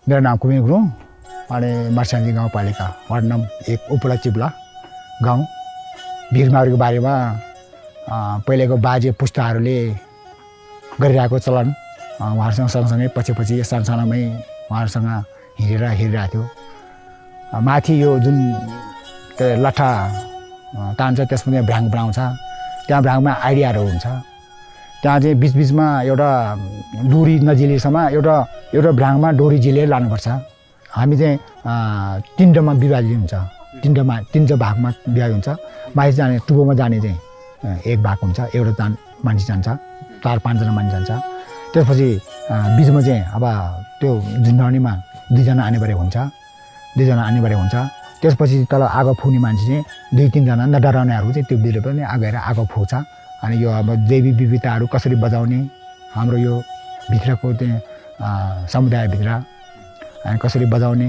मेरो नाम कुमेर गुरुङ अनि मर्स्याङ्गी गाउँपालिका वार्ड नम्बर 1 उपला चिप्ला गाउँ। भिरमाहरूको बारेमा पहिलेको बाजे पुस्ताहरूले गरिरहेको चलन उहाँहरूसँग सँगसँगै पछि सानसानोमै उहाँहरूसँग हिँडिरहेको थियो। माथि यो जुन लट्ठा तान्छ त्यसमा भ्राङ बनाउँछ, त्यहाँ भ्राङमा आइडियाहरू हुन्छ। त्यहाँ चाहिँ बिचबिचमा एउटा डोरी नजिलेसम्म एउटा भ्राङमा डोरी जिलेर लानुपर्छ। हामी चाहिँ तिनवटामा विभाजित हुन्छ, तिनवटा भागमा विभाजित हुन्छ। माथि जाने टुप्पोमा जाने चाहिँ एक भाग हुन्छ, एउटा मान्छे जान्छ, 4-5 जना मान्छे जान्छ। त्यसपछि बिचमा चाहिँ अब त्यो झुन्डाउनेमा 2 जना आनेबारे हुन्छ, 2 जना आनेबारे हुन्छ। त्यसपछि तल आगो फुक्ने मान्छे चाहिँ 2-3 जना नडराउनेहरू चाहिँ त्यो बिरुवा पनि आगएर आगो फुक्छ। अनि यो अब जैविक विविधताहरू कसरी बचाउने, हाम्रो यो भित्रको चाहिँ समुदायभित्र अनि कसरी बचाउने